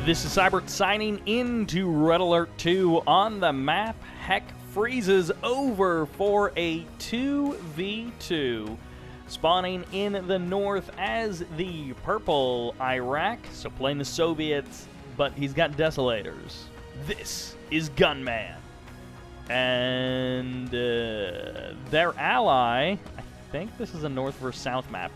This is Sybert signing into Red Alert 2 on the map. Heck freezes over for a 2v2. Spawning in the north as the purple Iraq, so playing the Soviets, but he's got Desolators. This is Gunman. And their ally, I think this is a north versus south map.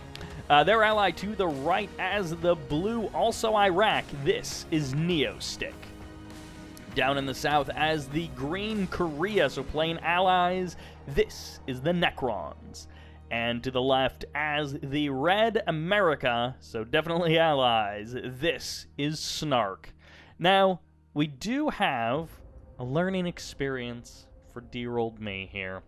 Their ally to the right as the blue, also Iraq. This is NeoStick. Down in the south as the green Korea, so playing allies. This is TheNecrons. And to the left as the red America, so definitely allies. This is Snark. Now, we do have a learning experience for dear old me here.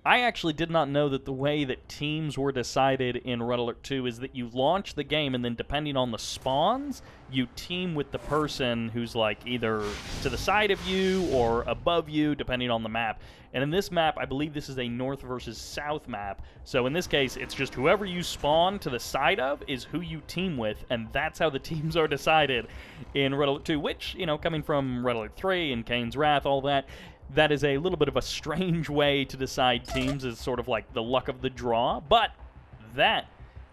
I actually did not know that the way that teams were decided in Red Alert 2 is that you launch the game and then depending on the spawns, you team with the person who's like either to the side of you or above you, depending on the map. And in this map, I believe this is a north versus south map. So in this case, it's just whoever you spawn to the side of is who you team with, and that's how the teams are decided in Red Alert 2, which, you know, coming from Red Alert 3 and Kane's Wrath, all that, that is a little bit of a strange way to decide teams, is sort of like the luck of the draw, but that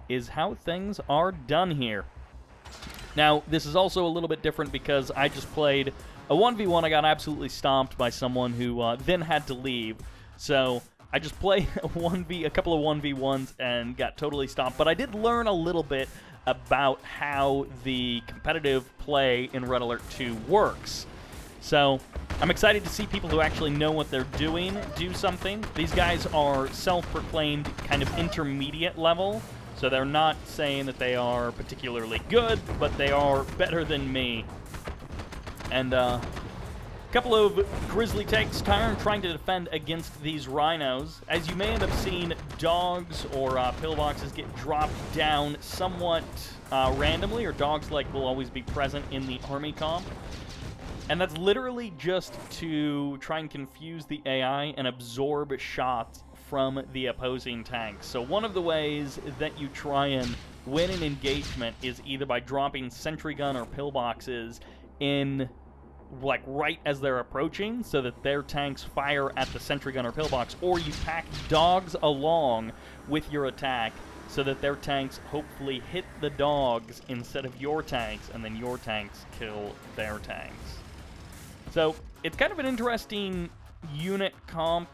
is how things are done here. Now, this is also a little bit different because I just played a 1v1. I got absolutely stomped by someone who then had to leave, so I just played a couple of 1v1s and got totally stomped, but I did learn a little bit about how the competitive play in Red Alert 2 works. So I'm excited to see people who actually know what they're doing do something. These guys are self-proclaimed kind of intermediate level, so they're not saying that they are particularly good, but they are better than me. And a couple of grizzly tanks trying to defend against these rhinos. As you may end up seeing, dogs or pillboxes get dropped down somewhat randomly, or dogs like will always be present in the army comp. And that's literally just to try and confuse the AI and absorb shots from the opposing tanks. So one of the ways that you try and win an engagement is either by dropping sentry gun or pillboxes in, like, right as they're approaching, so that their tanks fire at the sentry gun or pillbox, or you pack dogs along with your attack so that their tanks hopefully hit the dogs instead of your tanks, and then your tanks kill their tanks. So it's kind of an interesting unit comp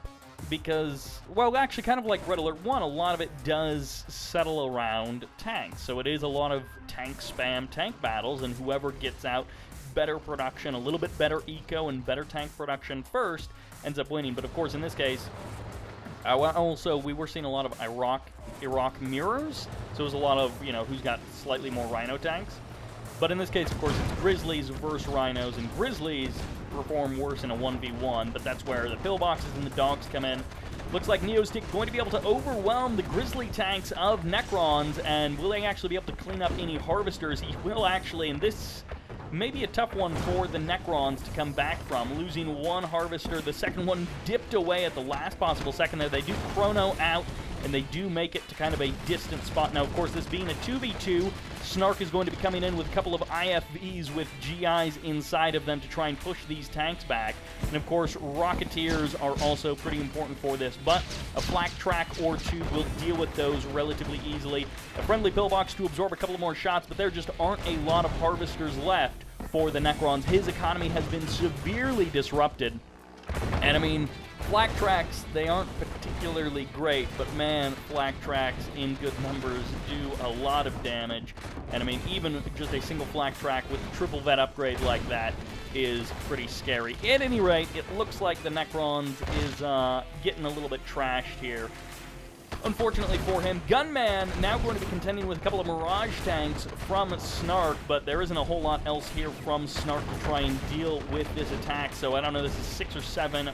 because, well, actually kind of like Red Alert 1, a lot of it does settle around tanks. So it is a lot of tank spam, tank battles, and whoever gets out better production, a little bit better eco and better tank production first ends up winning. But of course, in this case, also we were seeing a lot of Iraq mirrors. So it was a lot of, you know, who's got slightly more rhino tanks. But in this case, of course, it's Grizzlies versus Rhinos, and Grizzlies perform worse in a 1v1, but that's where the pillboxes and the dogs come in. Looks like NeoStick going to be able to overwhelm the Grizzly tanks of Necrons, and will they actually be able to clean up any harvesters? He will actually, and this may be a tough one for the Necrons to come back from. Losing one harvester, the second one dipped away at the last possible second there. They do chrono out, and they do make it to kind of a distant spot. Now, of course, this being a 2v2, Snark is going to be coming in with a couple of IFVs with GIs inside of them to try and push these tanks back. And, of course, Rocketeers are also pretty important for this, but a flak track or two will deal with those relatively easily. A friendly pillbox to absorb a couple of more shots, but there just aren't a lot of harvesters left for the Necrons. His economy has been severely disrupted. And, I mean, flak tracks, they aren't particularly great, but man, flak tracks in good numbers do a lot of damage. And I mean, even just a single flak track with a triple vet upgrade like that is pretty scary. At any rate, it looks like the Necrons is getting a little bit trashed here. Unfortunately for him, Gunman now going to be contending with a couple of Mirage tanks from Snark, but there isn't a whole lot else here from Snark to try and deal with this attack. So I don't know, this is 6 or 7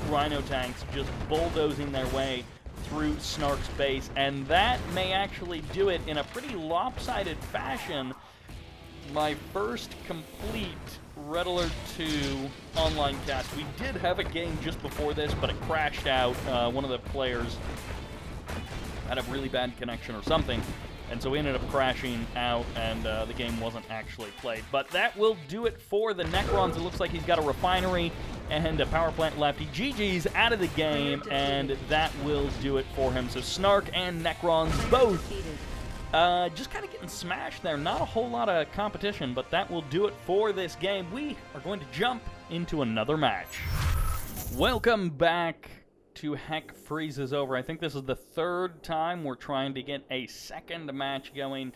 Rhino tanks just bulldozing their way through Snark's base, and that may actually do it in a pretty lopsided fashion. My first complete Red Alert 2 online cast. We did have a game just before this, but it crashed out. One of the players had a really bad connection or something. And so we ended up crashing out, and the game wasn't actually played. But that will do it for the Necrons. It looks like he's got a refinery and a power plant left. He GG's out of the game, and that will do it for him. So Snark and Necrons both just kind of getting smashed there. Not a whole lot of competition, but that will do it for this game. We are going to jump into another match. Welcome back to Heck Freezes Over. I think this is the third time we're trying to get a second match going.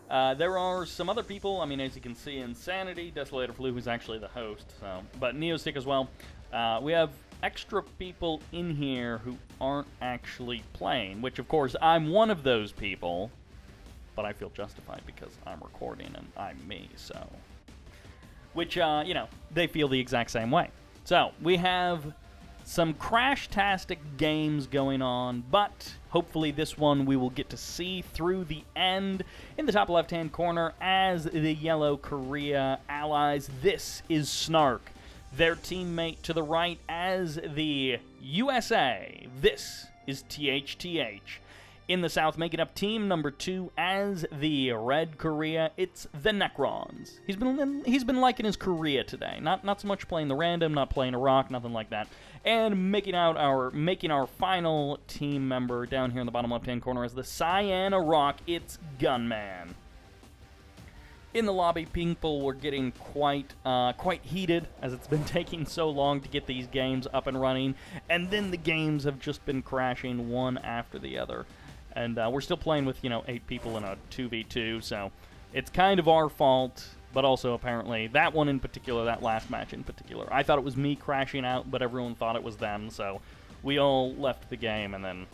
There are some other people. I mean, as you can see, Insanity, Desolator Flu, who's actually the host, so, but NeoStick as well. We have extra people in here who aren't actually playing, which, of course, I'm one of those people, but I feel justified because I'm recording and I'm me, so. Which, you know, they feel the exact same way. So, we have some crash-tastic games going on, but hopefully this one we will get to see through the end. In the top left-hand corner, as the Yellow Korea allies, this is Snark. Their teammate to the right, as the USA, this is THTH. In the south, making up team number 2 as the Red Korea, it's TheNecrons. He's been liking his Korea today. Not so much playing the random, not playing Iraq, nothing like that. And making our final team member down here in the bottom left-hand corner as the Cyan Iraq, it's Gunman. In the lobby, people were getting quite heated, as it's been taking so long to get these games up and running, and then the games have just been crashing one after the other. And we're still playing with, 8 people in a 2v2, so it's kind of our fault, but also apparently that one in particular, that last match in particular. I thought it was me crashing out, but everyone thought it was them, so we all left the game and then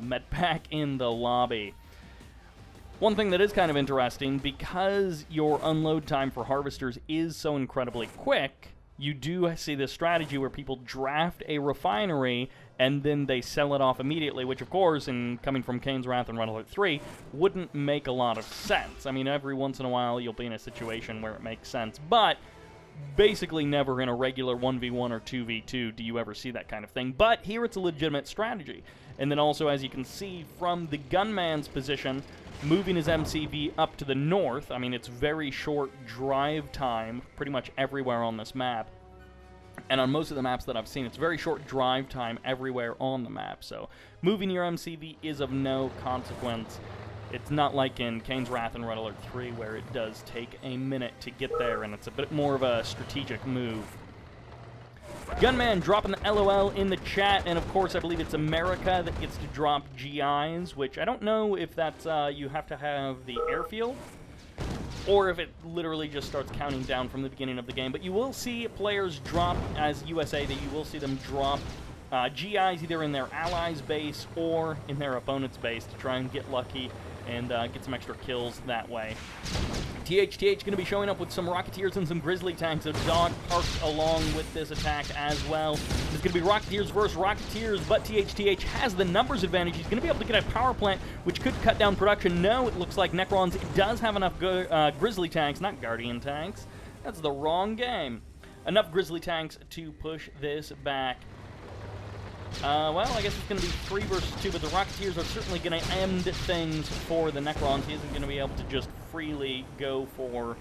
met back in the lobby. One thing that is kind of interesting, because your unload time for harvesters is so incredibly quick, you do see this strategy where people draft a refinery and then they sell it off immediately, which, of course, in coming from Kane's Wrath and Red Alert 3, wouldn't make a lot of sense. I mean, every once in a while you'll be in a situation where it makes sense, but basically never in a regular 1v1 or 2v2 do you ever see that kind of thing. But here it's a legitimate strategy. And then also, as you can see from the Gunman's position, moving his MCV up to the north, I mean, it's very short drive time pretty much everywhere on this map. And on most of the maps that I've seen, it's very short drive time everywhere on the map. So moving your MCV is of no consequence. It's not like in Kane's Wrath and Red Alert 3 where it does take a minute to get there, and it's a bit more of a strategic move. Gunman dropping the LOL in the chat, and of course I believe it's America that gets to drop GIs, which I don't know if that's you have to have the airfield, or if it literally just starts counting down from the beginning of the game. But you will see players drop, as USA, that you will see them drop GIs either in their allies' base or in their opponent's base to try and get lucky and get some extra kills that way. THTH going to be showing up with some Rocketeers and some Grizzly tanks. So Dog parked along with this attack as well. It's going to be Rocketeers versus Rocketeers, but THTH has the numbers advantage. He's going to be able to get a power plant, which could cut down production. No, it looks like Necrons does have enough Grizzly tanks, not Guardian tanks. That's the wrong game. Enough Grizzly tanks to push this back. Well, I guess it's going to be 3 versus 2, but the Rocketeers are certainly going to end things for the Necrons. He isn't going to be able to just freely go for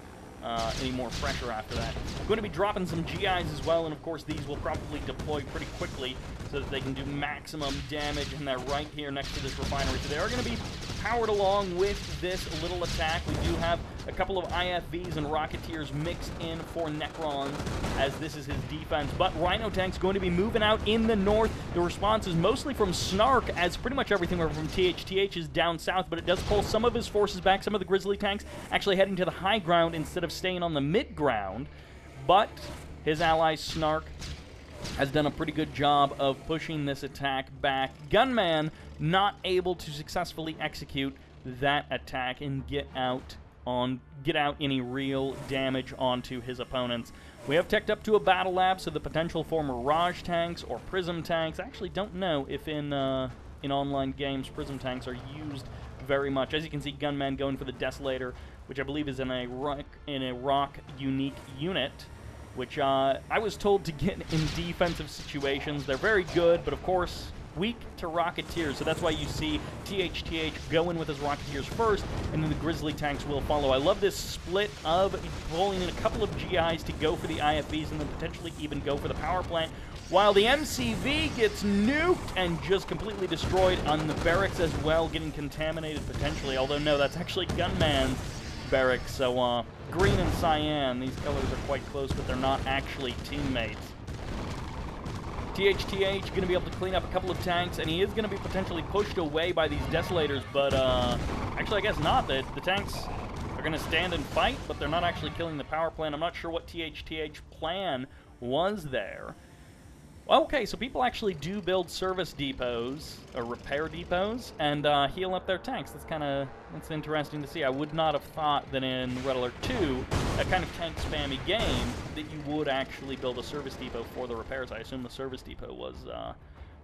any more pressure after that. I'm going to be dropping some GIs as well, and of course these will probably deploy pretty quickly so that they can do maximum damage, and they're right here next to this refinery. So they are going to be powered along with this little attack. We do have a couple of IFVs and Rocketeers mixed in for Necrons, as this is his defense. But Rhino Tank's going to be moving out in the north. The response is mostly from Snark, as pretty much everything from THTH is down south, but it does pull some of his forces back. Some of the Grizzly tanks actually heading to the high ground instead of staying on the mid ground. But his ally Snark has done a pretty good job of pushing this attack back. Gunman not able to successfully execute that attack and get out any real damage onto his opponents. We have teched up to a battle lab, so the potential for Mirage tanks or Prism tanks. I actually don't know if in online games Prism tanks are used very much. As you can see, Gunman going for the Desolator, which I believe is in a rock unique unit, which I was told to get in defensive situations. They're very good, but of course, weak to Rocketeers, so that's why you see THTH go in with his Rocketeers first, and then the Grizzly tanks will follow. I love this split of rolling in a couple of GIs to go for the IFVs and then potentially even go for the power plant, while the MCV gets nuked and just completely destroyed on the barracks as well, getting contaminated potentially, although no, that's actually Gunman's barracks, so green and cyan, these colors are quite close, but they're not actually teammates. THTH going to be able to clean up a couple of tanks, and he is going to be potentially pushed away by these Desolators, but actually I guess not. The tanks are going to stand and fight, but they're not actually killing the power plant. I'm not sure what THTH plan was there. Okay, so people actually do build service depots, or repair depots, and heal up their tanks. That's interesting to see. I would not have thought that in Red Alert 2, a kind of tank spammy game, that you would actually build a service depot for the repairs. I assume the service depot was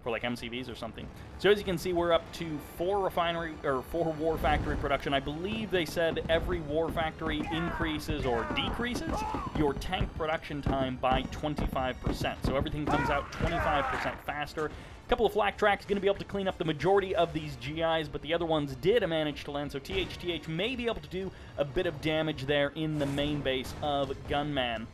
for like MCVs or something. So as you can see, we're up to 4 war factory production. I believe they said every war factory increases or decreases your tank production time by 25%. So everything comes out 25% faster. A couple of flak tracks going to be able to clean up the majority of these GIs, but the other ones did manage to land, so THTH may be able to do a bit of damage there in the main base of Gunman.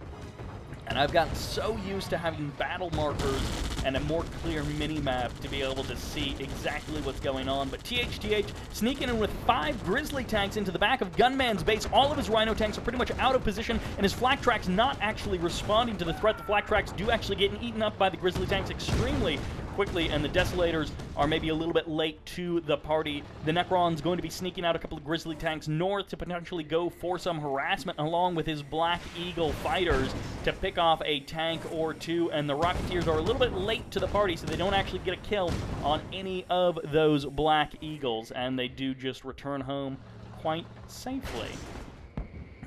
And I've gotten so used to having battle markers and a more clear mini-map to be able to see exactly what's going on. But THTH sneaking in with 5 Grizzly tanks into the back of Gunman's base. All of his Rhino tanks are pretty much out of position, and his flak tracks not actually responding to the threat. The flak tracks do actually get eaten up by the Grizzly tanks extremely quickly, and the Desolators are maybe a little bit late to the party. The Necron's going to be sneaking out a couple of Grizzly tanks north to potentially go for some harassment along with his Black Eagle fighters to pick off a tank or two, and the Rocketeers are a little bit late to the party, so they don't actually get a kill on any of those Black Eagles, and they do just return home quite safely.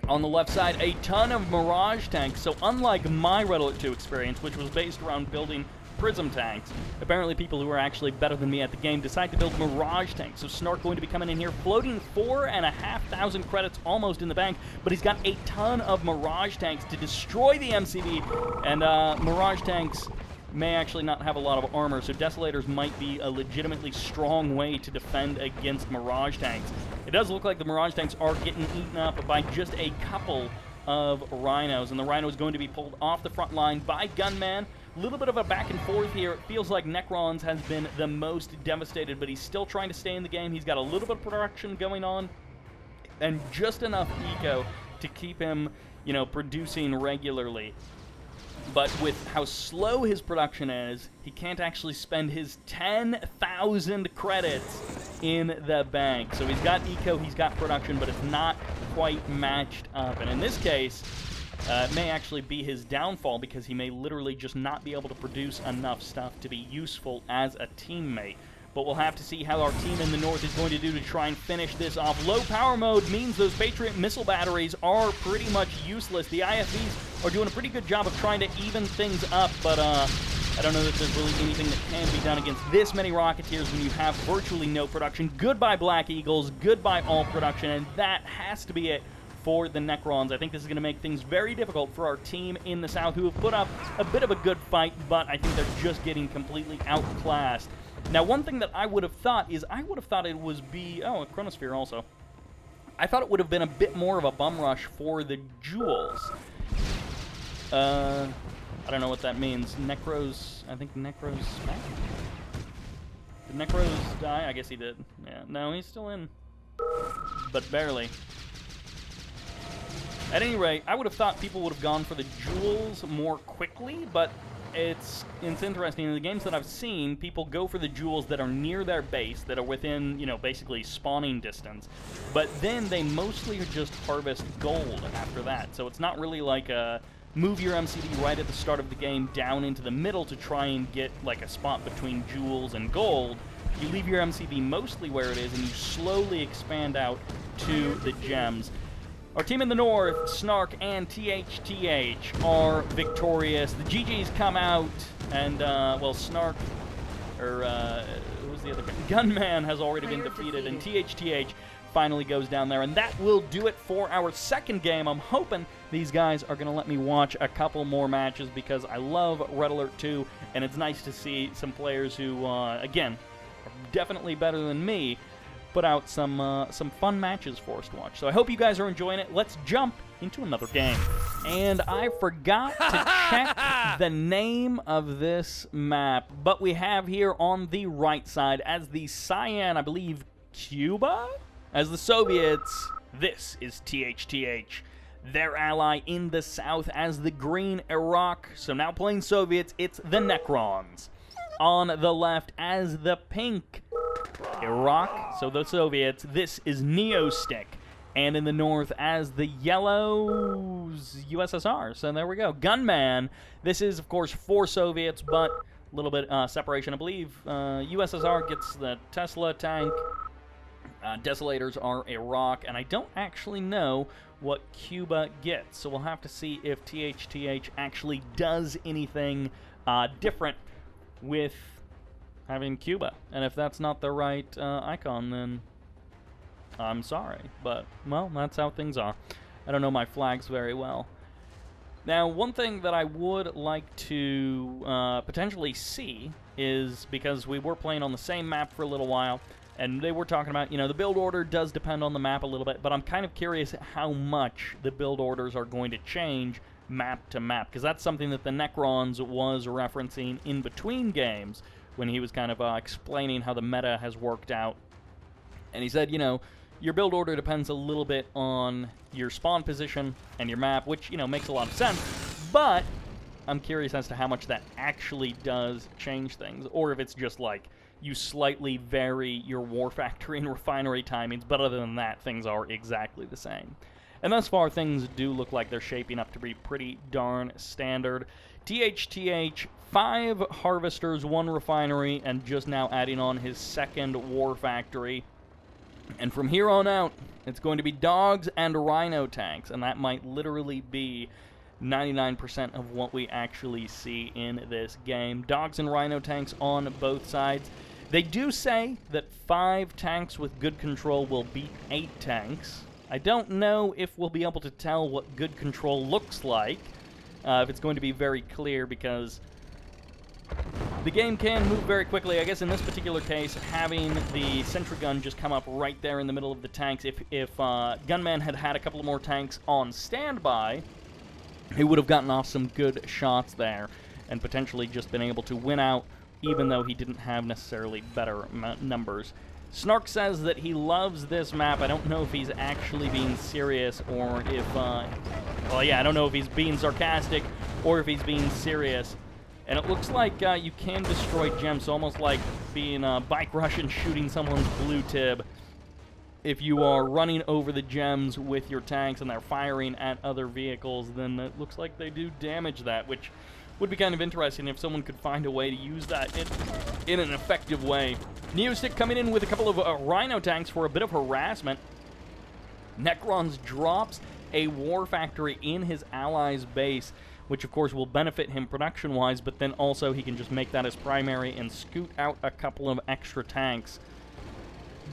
On the left side, a ton of Mirage tanks, so unlike my Red Alert 2 experience, which was based around building Prism tanks, apparently people who are actually better than me at the game decide to build Mirage tanks. So Snark going to be coming in here, floating 4,500 credits almost in the bank, but he's got a ton of Mirage tanks to destroy the MCV, and Mirage tanks may actually not have a lot of armor, so Desolators might be a legitimately strong way to defend against Mirage tanks. It does look like the Mirage tanks are getting eaten up by just a couple of Rhinos, and the Rhino is going to be pulled off the front line by Gunman. A little bit of a back and forth here. It feels like Necrons has been the most devastated, but he's still trying to stay in the game. He's got a little bit of production going on and just enough eco to keep him, you know, producing regularly. But with how slow his production is, he can't actually spend his 10,000 credits in the bank. So he's got eco, he's got production, but it's not quite matched up. And in this case, it may actually be his downfall, because he may literally just not be able to produce enough stuff to be useful as a teammate. But we'll have to see how our team in the north is going to do to try and finish this off. Low power mode means those Patriot missile batteries are pretty much useless. The IFVs are doing a pretty good job of trying to even things up, but I don't know that there's really anything that can be done against this many Rocketeers when you have virtually no production. Goodbye Black Eagles, goodbye all production, and that has to be it for the Necrons. I think this is going to make things very difficult for our team in the south, who have put up a bit of a good fight, but I think they're just getting completely outclassed. Now, one thing that I would have thought is, I would have thought it was a Chronosphere also. I thought it would have been a bit more of a bum rush for the jewels. I don't know what that means. Necros, I think Necros back? Did Necros die? I guess he did. Yeah, no, he's still in. But barely. At any rate, I would have thought people would have gone for the jewels more quickly, but it's interesting. In the games that I've seen, people go for the jewels that are near their base, that are within, you know, basically spawning distance, but then they mostly just harvest gold after that. So it's not really like a move your MCV right at the start of the game down into the middle to try and get like a spot between jewels and gold. You leave your MCV mostly where it is, and you slowly expand out to the gems. Our team in the north, Snark and THTH, are victorious. The GGs come out, and, well, Snark, or, who's the other guy? Gunman has already been defeated, and THTH finally goes down there. And that will do it for our second game. I'm hoping these guys are going to let me watch a couple more matches because I love Red Alert 2, and it's nice to see some players who, again, are definitely better than me, put out some fun matches for us to watch. So I hope you guys are enjoying it. Let's jump into another game. And I forgot to check the name of this map, but we have here on the right side as the cyan, I believe, Cuba? As the Soviets, this is THTH. Their ally in the south as the green, Iraq. So now playing Soviets, it's TheNecrons. On the left as the pink, Iraq, so the Soviets, this is NeoStick. And in the north as the yellows, USSR. So there we go. Gunman, this is, of course, for Soviets, but a little bit separation. I believe USSR gets the Tesla tank. Desolators are Iraq, and I don't actually know what Cuba gets. So we'll have to see if THTH actually does anything different with having Cuba. And if that's not the right icon, then I'm sorry, but, well, that's how things are. I don't know my flags very well. Now, one thing that I would like to potentially see is, because we were playing on the same map for a little while, and they were talking about, you know, the build order does depend on the map a little bit, but I'm kind of curious how much the build orders are going to change map to map, because that's something that TheNecrons was referencing in between games when he was kind of explaining how the meta has worked out. And he said, you know, your build order depends a little bit on your spawn position and your map, which, you know, makes a lot of sense, but I'm curious as to how much that actually does change things, or if it's just like you slightly vary your war factory and refinery timings, but other than that, things are exactly the same. And thus far, things do look like they're shaping up to be pretty darn standard. THTH, 5 harvesters, 1 refinery, and just now adding on his second war factory. And from here on out, it's going to be dogs and rhino tanks, and that might literally be 99% of what we actually see in this game. Dogs and rhino tanks on both sides. They do say that 5 tanks with good control will beat 8 tanks. I don't know if we'll be able to tell what good control looks like, if it's going to be very clear, because the game can move very quickly. I guess in this particular case, having the sentry gun just come up right there in the middle of the tanks, if Gunman had had a couple more tanks on standby, he would have gotten off some good shots there and potentially just been able to win out, even though he didn't have necessarily better numbers. Snark says that he loves this map. I don't know if he's actually being serious or if, well, yeah, I don't know if he's being sarcastic or if he's being serious. And it looks like you can destroy gems, almost like being a bike rush and shooting someone's blue tib. If you are running over the gems with your tanks and they're firing at other vehicles, then it looks like they do damage that, which would be kind of interesting if someone could find a way to use that in an effective way. NeoStick coming in with a couple of rhino tanks for a bit of harassment. Necrons drops a war factory in his ally's base, which of course will benefit him production-wise, but then also he can just make that his primary and scoot out a couple of extra tanks.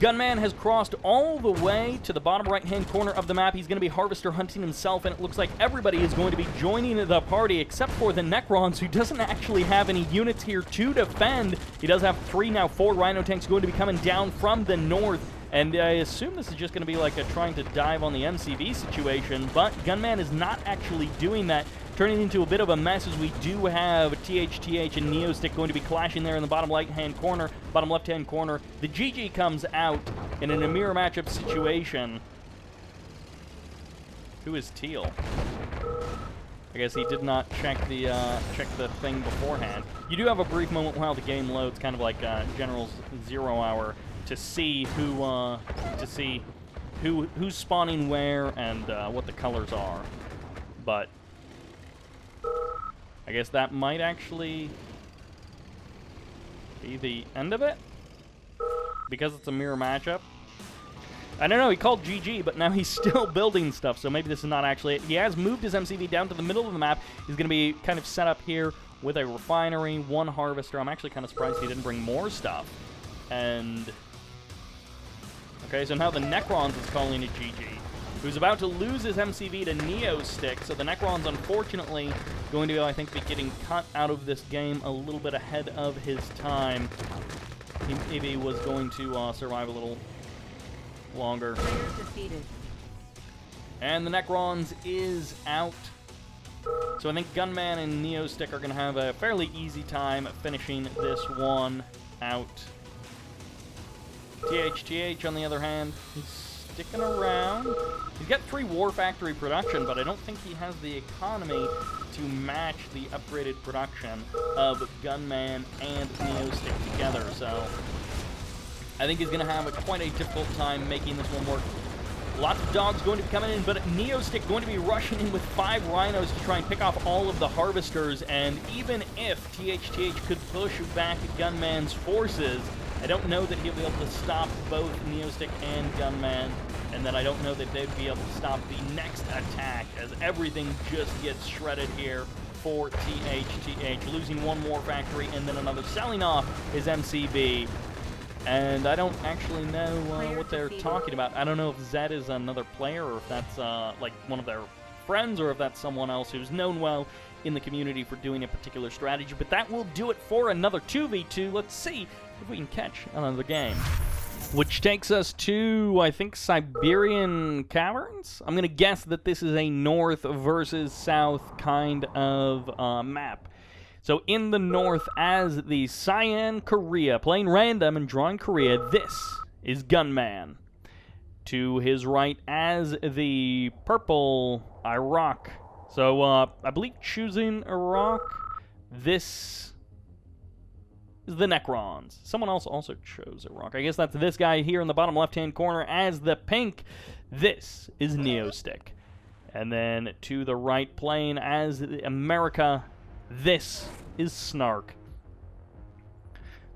Gunman has crossed all the way to the bottom right-hand corner of the map. He's going to be harvester hunting himself, and it looks like everybody is going to be joining the party except for the Necrons, who doesn't actually have any units here to defend. He does have 3, now 4 rhino tanks going to be coming down from the north, and I assume this is just going to be like a trying to dive on the MCV situation, but Gunman is not actually doing that, turning into a bit of a mess as we do have THTH and NeoStick going to be clashing there in the bottom left-hand corner. The GG comes out, and in a mirror matchup situation, who is Teal? I guess he did not check the thing beforehand. You do have a brief moment while the game loads, kind of like General's 0 hour, to see who's spawning where and what the colors are. But I guess that might actually be the end of it, because it's a mirror matchup. I don't know, he called GG, but now he's still building stuff, so maybe this is not actually it. He has moved his MCV down to the middle of the map. He's going to be kind of set up here with a refinery, 1 harvester. I'm actually kind of surprised he didn't bring more stuff. And I Okay, so now the Necrons is calling it GG, who's about to lose his MCV to NeoStick, so the Necrons, unfortunately, going to, I think, be getting cut out of this game a little bit ahead of his time. He maybe was going to survive a little longer. And the Necrons is out. So I think Gunman and NeoStick are going to have a fairly easy time finishing this one out. THTH, on the other hand, he's sticking around. He's got 3 War Factory production, but I don't think he has the economy to match the upgraded production of Gunman and NeoStick together. So I think he's going to have quite a difficult time making this one work. Lots of dogs going to be coming in, but NeoStick going to be rushing in with 5 rhinos to try and pick off all of the harvesters. And even if THTH could push back Gunman's forces, I don't know that he'll be able to stop both NeoStick and Gunman. And then I don't know that they'd be able to stop the next attack, as everything just gets shredded here for THTH. Losing 1 War Factory and then another, selling off his MCB. And I don't actually know what they're talking about. I don't know if Zed is another player, or if that's like one of their friends, or if that's someone else who's known well in the community for doing a particular strategy. But that will do it for another 2v2. Let's see if we can catch another game. Which takes us to, I think, Siberian Caverns? I'm going to guess that this is a north versus south kind of map. So in the north, as the Cyan Korea, playing random and drawing Korea, this is Gunman. To his right, as the purple Iraq. So I believe choosing Iraq, this is the Necrons. Someone else also chose Iraq. I guess that's this guy here in the bottom left-hand corner as the pink. This is NeoStick. And then to the right, playing as America, this is Snark.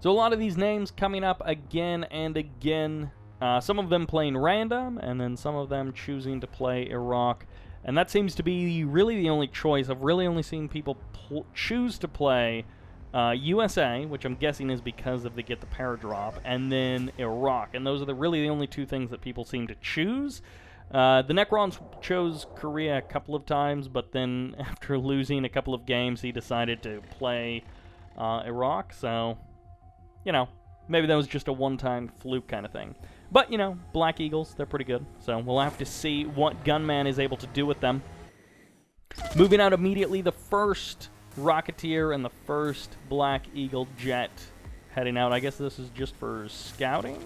So a lot of these names coming up again and again. Some of them playing random, and then some of them choosing to play Iraq. And that seems to be really the only choice. I've really only seen people choose to play USA, which I'm guessing is because of they get the paradrop, and then Iraq. And those are really the only 2 things that people seem to choose. The Necrons chose Korea a couple of times, but then after losing a couple of games, he decided to play Iraq. So, you know, maybe that was just a one-time fluke kind of thing. But, you know, Black Eagles, they're pretty good. So we'll have to see what Gunman is able to do with them. Moving out immediately, the first Rocketeer and the first Black Eagle jet heading out. I guess this is just for scouting.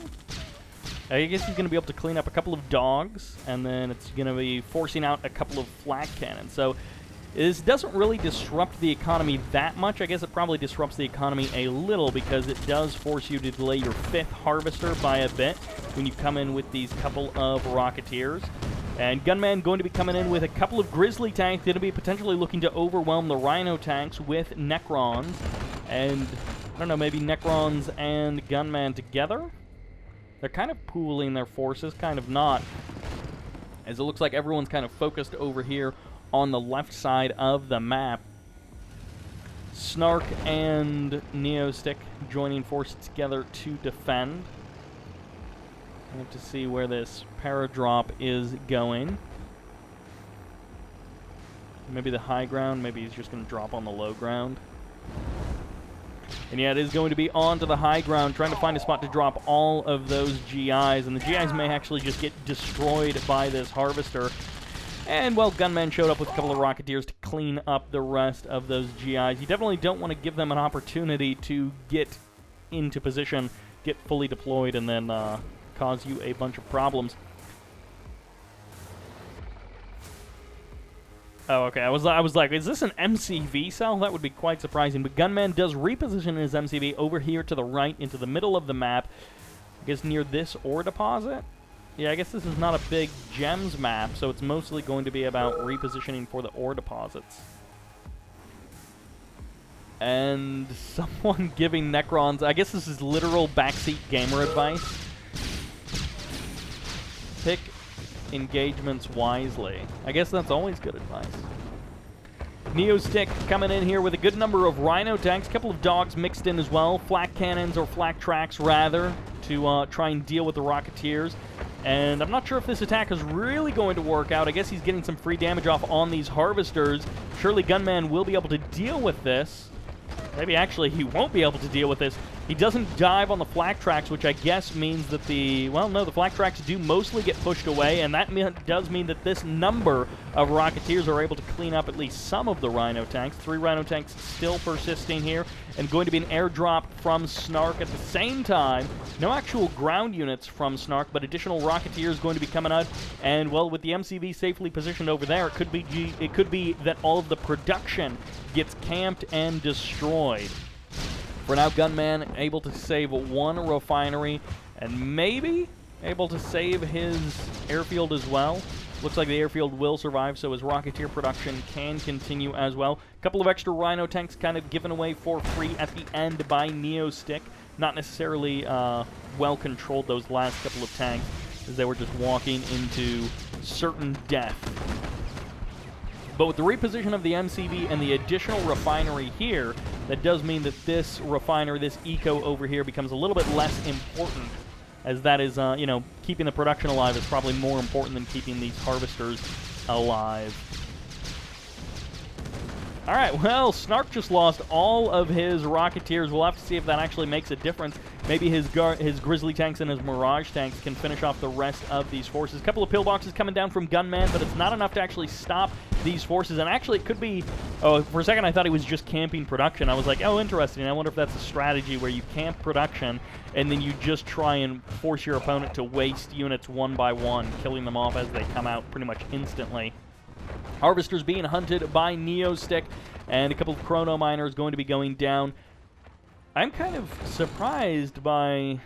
I guess he's going to be able to clean up a couple of dogs, and then it's going to be forcing out a couple of flak cannons. So this doesn't really disrupt the economy that much. I guess it probably disrupts the economy a little, because it does force you to delay your 5th harvester by a bit when you come in with these couple of Rocketeers. And Gunman going to be coming in with a couple of Grizzly tanks, going to be potentially looking to overwhelm the Rhino tanks with Necrons. And, I don't know, maybe Necrons and Gunman together? They're kind of pooling their forces, kind of not, as it looks like everyone's kind of focused over here on the left side of the map. Snark and NeoStick joining forces together to defend. I have to see where this paradrop is going. Maybe the high ground, maybe he's just going to drop on the low ground. And yeah, it is going to be on to the high ground, trying to find a spot to drop all of those GIs. And the GIs may actually just get destroyed by this harvester. And, well, Gunman showed up with a couple of Rocketeers to clean up the rest of those GIs. You definitely don't want to give them an opportunity to get into position, get fully deployed, and then cause you a bunch of problems. Oh, okay. I was like, is this an MCV cell? That would be quite surprising. But Gunman does reposition his MCV over here to the right into the middle of the map. I guess near this ore deposit? Yeah, I guess this is not a big gems map, so it's mostly going to be about repositioning for the ore deposits. And someone giving Necrons, I guess this is literal backseat gamer advice. Pick engagements wisely. I guess that's always good advice. NeoStick coming in here with a good number of Rhino tanks, a couple of dogs mixed in as well, flak cannons, or flak tracks rather, to try and deal with the Rocketeers. And I'm not sure if this attack is really going to work out. I guess he's getting some free damage off on these harvesters. Surely Gunman will be able to deal with this. Maybe actually he won't be able to deal with this. He doesn't dive on the flak tracks, which I guess means that the... Well, no, the flak tracks do mostly get pushed away, and that does mean that this number of Rocketeers are able to clean up at least some of the Rhino tanks. 3 Rhino tanks still persisting here, and going to be an airdrop from Snark at the same time. No actual ground units from Snark, but additional Rocketeers going to be coming out. And, well, with the MCV safely positioned over there, it could be that all of the production gets camped and destroyed. For now, Gunman able to save 1 refinery and maybe able to save his airfield as well. Looks like the airfield will survive, so his Rocketeer production can continue as well. A couple of extra Rhino tanks kind of given away for free at the end by NeoStick. Not necessarily well controlled, those last couple of tanks, as they were just walking into certain death. But with the reposition of the MCV and the additional refinery here, that does mean that this refinery, this eco over here, becomes a little bit less important, as that is, you know, keeping the production alive is probably more important than keeping these harvesters alive. All right, well, Snark just lost all of his Rocketeers. We'll have to see if that actually makes a difference. Maybe his Grizzly tanks and his Mirage tanks can finish off the rest of these forces. A couple of pillboxes coming down from Gunman, but it's not enough to actually stop these forces. And actually, it could be... Oh, for a second, I thought he was just camping production. I was like, oh, interesting. I wonder if that's a strategy where you camp production, and then you just try and force your opponent to waste units one by one, killing them off as they come out pretty much instantly. Harvesters being hunted by NeoStick, and a couple of Chrono Miners going to be going down. I'm kind of surprised by...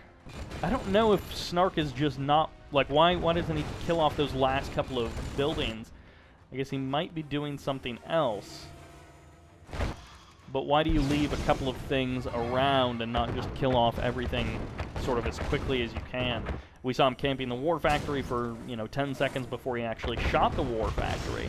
I don't know if Snark is just not... Like, why doesn't he kill off those last couple of buildings? I guess he might be doing something else. But why do you leave a couple of things around and not just kill off everything sort of as quickly as you can? We saw him camping the War Factory for, 10 seconds before he actually shot the War Factory.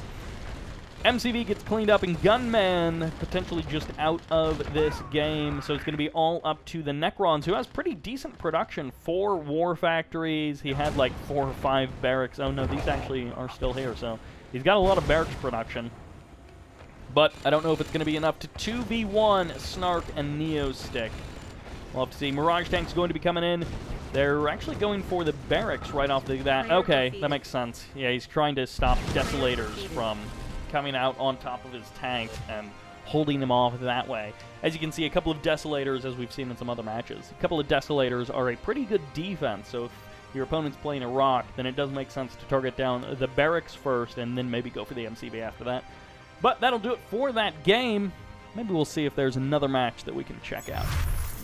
MCV gets cleaned up, and Gunman potentially just out of this game. So it's going to be all up to the Necrons, who has pretty decent production. 4 War Factories. He had like 4 or 5 barracks. Oh no, these actually are still here. So he's got a lot of barracks production. But I don't know if it's going to be enough to 2v1 Snark and NeoStick. We'll have to see. Mirage tanks going to be coming in. They're actually going for the barracks right off the bat. Okay, that makes sense. Yeah, he's trying to stop Desolators from coming out on top of his tanks and holding them off that way. As you can see, a couple of Desolators, as we've seen in some other matches, a couple of Desolators are a pretty good defense. So if your opponent's playing a rock, then it does make sense to target down the barracks first and then maybe go for the MCV after that. But that'll do it for that game. Maybe we'll see if there's another match that we can check out.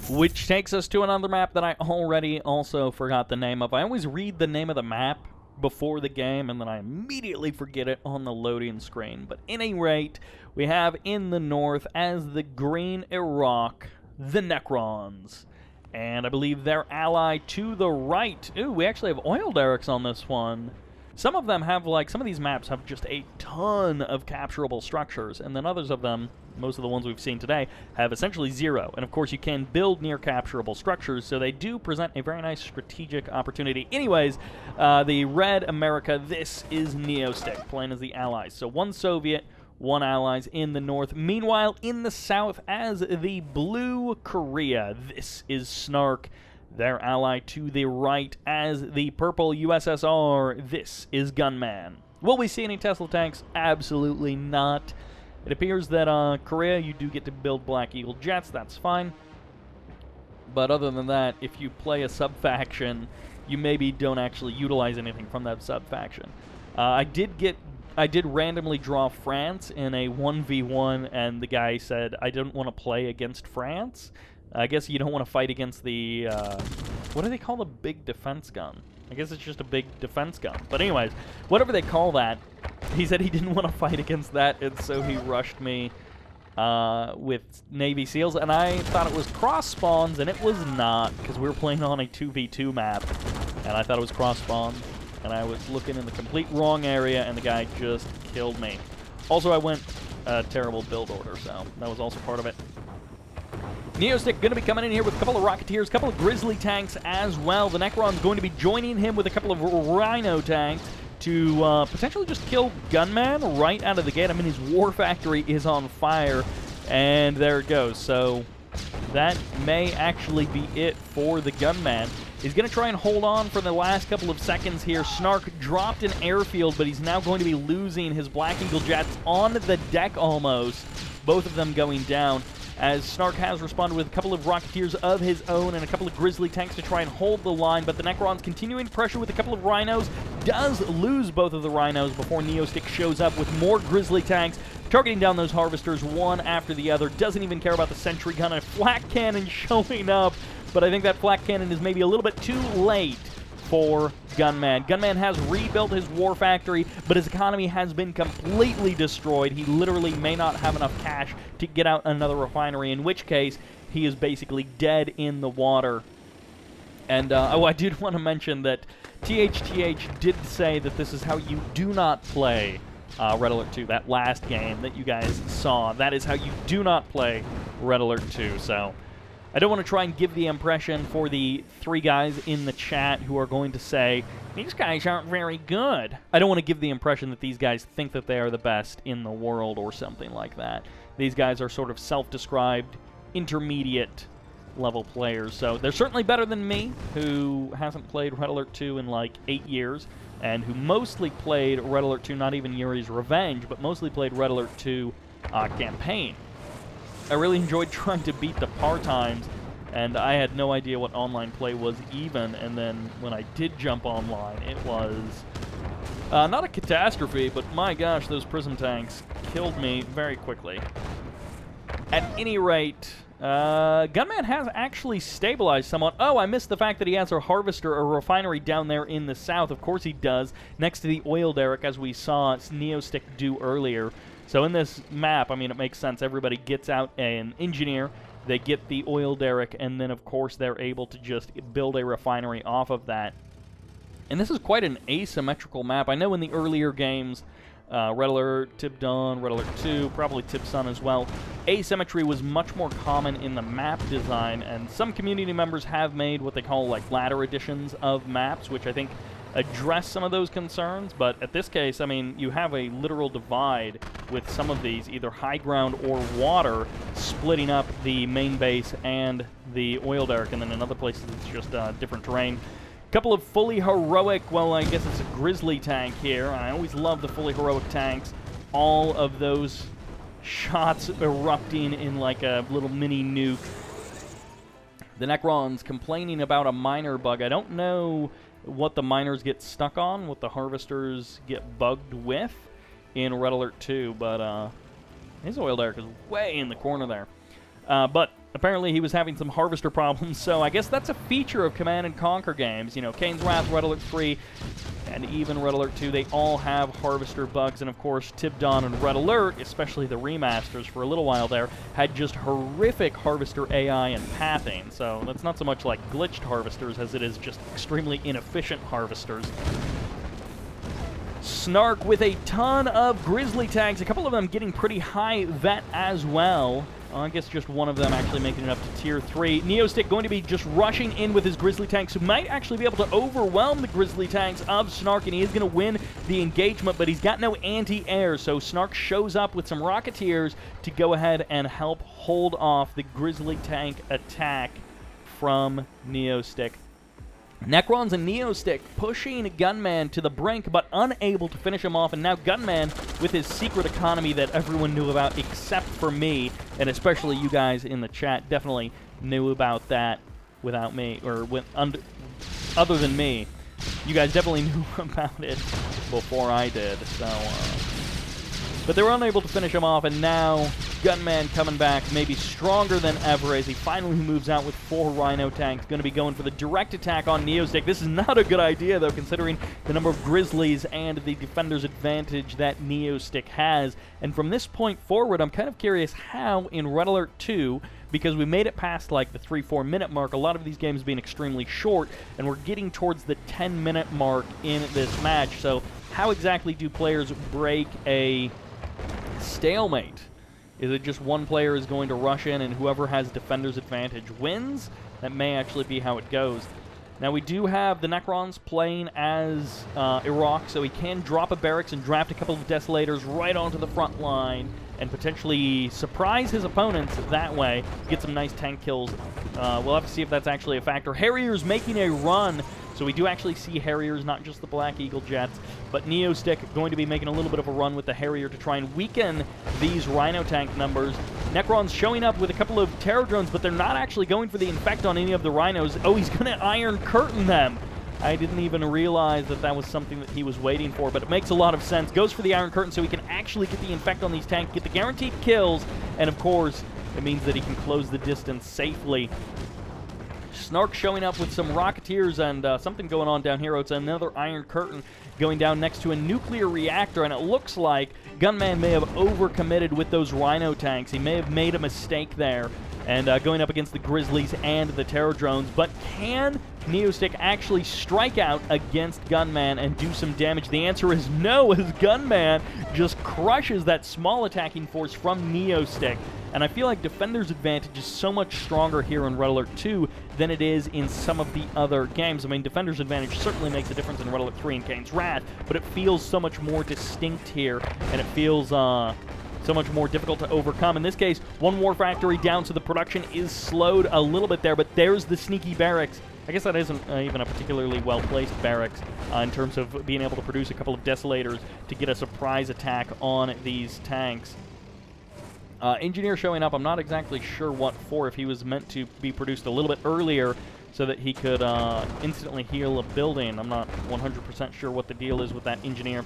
Which takes us to another map that I already also forgot the name of. I always read the name of the map before the game, and then I immediately forget it on the loading screen. But at any rate, we have in the north, as the green Iraq, the Necrons. And I believe their ally to the right. Ooh, we actually have oil derricks on this one. Some of them have, some of these maps have just a ton of capturable structures, and then others of them, most of the ones we've seen today, have essentially 0. And of course, you can build near capturable structures, so they do present a very nice strategic opportunity. Anyways, the red America, this is NeoStick, playing as the Allies. So 1 Soviet, 1 Allies in the north. Meanwhile, in the south, as the blue Korea, this is Snark. Their ally to the right, as the purple USSR, this is Gunman. Will we see any Tesla tanks? Absolutely not. It appears that Korea, you do get to build Black Eagle jets, that's fine. But other than that, if you play a sub-faction, you maybe don't actually utilize anything from that sub-faction. I did randomly draw France in a 1v1, and the guy said, I didn't want to play against France. I guess you don't want to fight against the, what do they call the big defense gun? I guess it's just a big defense gun. But anyways, whatever they call that, he said he didn't want to fight against that, and so he rushed me with Navy SEALs, and I thought it was cross spawns, and it was not, because we were playing on a 2v2 map, and I thought it was cross spawns, and I was looking in the complete wrong area, and the guy just killed me. Also, I went terrible build order, so that was also part of it. NeoStick going to be coming in here with a couple of Rocketeers, a couple of Grizzly tanks as well. The Necrons going to be joining him with a couple of Rhino tanks to potentially just kill Gunman right out of the gate. I mean, his war factory is on fire, and there it goes. So that may actually be it for the Gunman. He's going to try and hold on for the last couple of seconds here. Snark dropped an airfield, but he's now going to be losing his Black Eagle jets on the deck almost. Both of them going down, as Snark has responded with a couple of Rocketeers of his own and a couple of Grizzly tanks to try and hold the line, but the Necrons continuing to pressure with a couple of Rhinos, does lose both of the Rhinos before NeoStick shows up with more Grizzly tanks, targeting down those Harvesters one after the other. Doesn't even care about the Sentry Gun and a Flak Cannon showing up, but I think that Flak Cannon is maybe a little bit too late for Gunman. Gunman has rebuilt his war factory, but his economy has been completely destroyed. He literally may not have enough cash to get out another refinery, in which case he is basically dead in the water. And I did want to mention that THTH did say that this is how you do not play Red Alert 2, that last game that you guys saw. That is how you do not play Red Alert 2, so I don't want to try and give the impression for the three guys in the chat who are going to say, these guys aren't very good. I don't want to give the impression that these guys think that they are the best in the world or something like that. These guys are sort of self-described intermediate level players. So they're certainly better than me, who hasn't played Red Alert 2 in like 8 years, and who mostly played Red Alert 2, not even Yuri's Revenge, but mostly played Red Alert 2 campaign. I really enjoyed trying to beat the par times, and I had no idea what online play was even, and then when I did jump online, it was not a catastrophe, but my gosh, those Prism tanks killed me very quickly. At any rate, Gunman has actually stabilized somewhat. Oh, I missed the fact that he has a harvester, a refinery down there in the south. Of course he does, next to the oil derrick, as we saw NeoStick do earlier. So in this map, I mean, it makes sense. Everybody gets out an engineer, they get the oil derrick, and then, of course, they're able to just build a refinery off of that. And this is quite an asymmetrical map. I know in the earlier games, Red Alert, Tib Dawn, Red Alert 2, probably Tib Sun as well, asymmetry was much more common in the map design, and some community members have made what they call like ladder editions of maps, which I think address some of those concerns, but at this case, I mean, you have a literal divide with some of these, either high ground or water, splitting up the main base and the oil derrick, and then in other places it's just different terrain. Couple of fully heroic, well, I guess it's a Grizzly tank here. I always love the fully heroic tanks. All of those shots erupting in like a little mini nuke. The Necrons complaining about a miner bug. I don't know what the miners get stuck on, what the harvesters get bugged with in Red Alert 2, but his oil derrick is way in the corner there. But apparently he was having some harvester problems, so I guess that's a feature of Command & Conquer games. You know, Kane's Wrath, Red Alert 3, and even Red Alert 2, they all have harvester bugs, and of course Tib Dawn and Red Alert, especially the remasters for a little while there, had just horrific harvester AI and pathing, so that's not so much like glitched harvesters as it is just extremely inefficient harvesters. Snark with a ton of Grizzly tags, a couple of them getting pretty high vet as well. I guess just one of them actually making it up to Tier 3. NeoStick going to be just rushing in with his Grizzly tanks, who might actually be able to overwhelm the Grizzly tanks of Snark, and he is going to win the engagement, but he's got no anti-air, so Snark shows up with some Rocketeers to go ahead and help hold off the Grizzly tank attack from NeoStick. Necrons and NeoStick pushing Gunman to the brink, but unable to finish him off, and now Gunman with his secret economy that everyone knew about except for me, and especially you guys in the chat definitely knew about that without me, or other than me. You guys definitely knew about it before I did, so but they were unable to finish him off, and now Gunman coming back, maybe stronger than ever, as he finally moves out with 4 Rhino tanks. Going to be going for the direct attack on NeoStick. This is not a good idea, though, considering the number of Grizzlies and the defender's advantage that NeoStick has. And from this point forward, I'm kind of curious how in Red Alert 2, because we made it past like the 3-4 minute mark, a lot of these games being extremely short, and we're getting towards the 10-minute mark in this match. So how exactly do players break a stalemate Is it just one player is going to rush in and whoever has defender's advantage wins? That may actually be how it goes. Now, we do have the Necrons playing as Iraq, so he can drop a barracks and draft a couple of Desolators right onto the front line and potentially surprise his opponents that way, get some nice tank kills. We'll have to see if that's actually a factor. Harriers making a run, so we do actually see Harriers, not just the Black Eagle jets, but NeoStick going to be making a little bit of a run with the Harrier to try and weaken these Rhino tank numbers. Necrons showing up with a couple of Terror drones, but they're not actually going for the Infect on any of the Rhinos. Oh, he's going to Iron Curtain them. I didn't even realize that that was something that he was waiting for, but it makes a lot of sense. Goes for the Iron Curtain so he can actually get the Infect on these tanks, get the guaranteed kills, and of course, it means that he can close the distance safely. Snark showing up with some Rocketeers and something going on down here. It's another Iron Curtain going down next to a nuclear reactor, and it looks like Gunman may have overcommitted with those Rhino tanks. He may have made a mistake there, and going up against the Grizzlies and the Terror drones. But can NeoStick actually strike out against Gunman and do some damage? The answer is no, as Gunman just crushes that small attacking force from NeoStick. And I feel like Defender's advantage is so much stronger here in Red Alert 2 than it is in some of the other games. I mean, Defender's advantage certainly makes a difference in Red Alert 3 and Kane's Wrath, but it feels so much more distinct here, and it feels so much more difficult to overcome. In this case, one war factory down, so the production is slowed a little bit there, but there's the sneaky barracks. I guess that isn't even a particularly well-placed barracks in terms of being able to produce a couple of Desolators to get a surprise attack on these tanks. Engineer showing up, I'm not exactly sure what for, if he was meant to be produced a little bit earlier so that he could instantly heal a building. I'm not 100% sure what the deal is with that Engineer.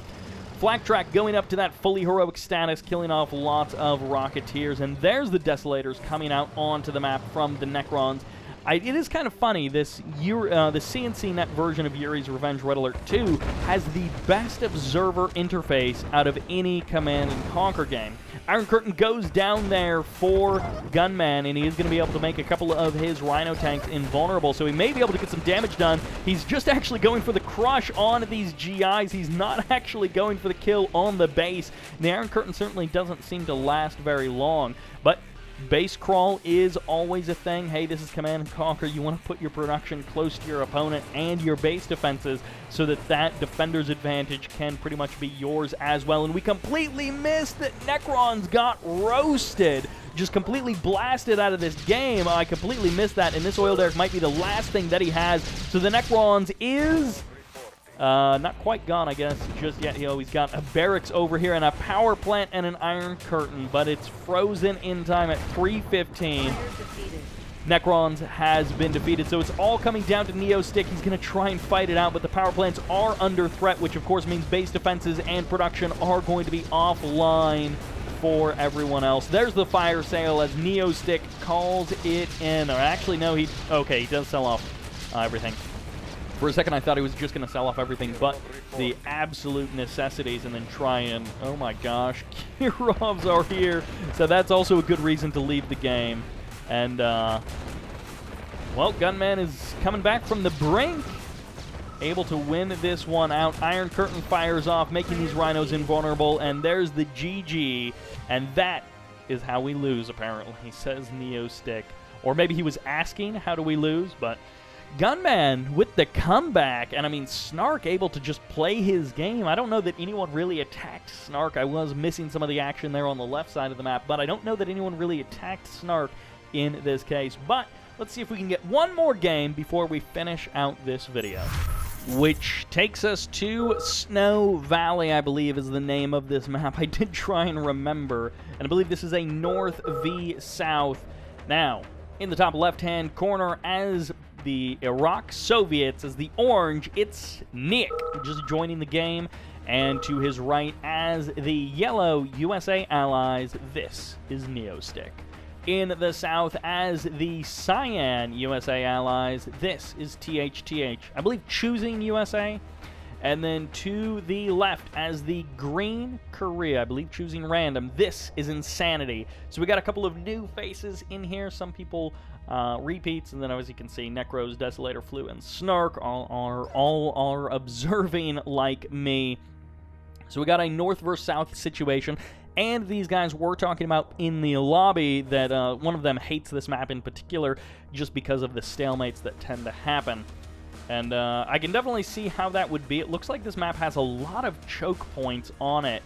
Flak Track going up to that fully heroic status, killing off lots of Rocketeers, and there's the Desolators coming out onto the map from the Necrons. It is kind of funny, the CNC Net version of Yuri's Revenge Red Alert 2 has the best observer interface out of any Command & Conquer game. Iron Curtain goes down there for Gunman, and he is going to be able to make a couple of his Rhino tanks invulnerable, so he may be able to get some damage done. He's just actually going for the crush on these GIs. He's not actually going for the kill on the base. And the Iron Curtain certainly doesn't seem to last very long, but base crawl is always a thing. Hey, this is Command & Conquer. You want to put your production close to your opponent and your base defenses so that that defender's advantage can pretty much be yours as well. And we completely missed that Necrons got roasted. Just completely blasted out of this game. I completely missed that, and this oil derrick might be the last thing that he has. So the Necrons is not quite gone, I guess, just yet. He's got a barracks over here and a power plant and an Iron Curtain, but it's frozen in time at 3:15. Necrons has been defeated, so it's all coming down to NeoStick. He's going to try and fight it out, but the power plants are under threat, which of course means base defenses and production are going to be offline for everyone else. There's the fire sale as NeoStick calls it in. Or actually, no, he does sell off everything. For a second, I thought he was just going to sell off everything but the absolute necessities and then try and, oh my gosh, Kirovs are here. So that's also a good reason to leave the game. And, well, Gunman is coming back from the brink, able to win this one out. Iron Curtain fires off, making these Rhinos invulnerable, and there's the GG. And that is how we lose, apparently, says NeoStick. Or maybe he was asking, how do we lose? But Gunman with the comeback, and I mean, Snark able to just play his game. I don't know that anyone really attacked Snark. I was missing some of the action there on the left side of the map, but I don't know that anyone really attacked Snark in this case. But let's see if we can get one more game before we finish out this video, which takes us to Snow Valley, I believe is the name of this map. I did try and remember, and I believe this is a north v south. Now, in the top left-hand corner, as the Iraq Soviets, as the orange, it's Niek just joining the game, and to his right, as the yellow USA allies, this is NeoStick. In the south, as the cyan USA allies, this is THTH, I believe choosing USA. And then to the left, as the green Korea, I believe choosing random, this is Insanity. So we got a couple of new faces in here. Some people repeats, and then as you can see, Necros, Desolator, Flu, and Snark all are observing like me. So we got a north versus south situation, and these guys were talking about in the lobby that one of them hates this map in particular just because of the stalemates that tend to happen. And I can definitely see how that would be. It looks like this map has a lot of choke points on it.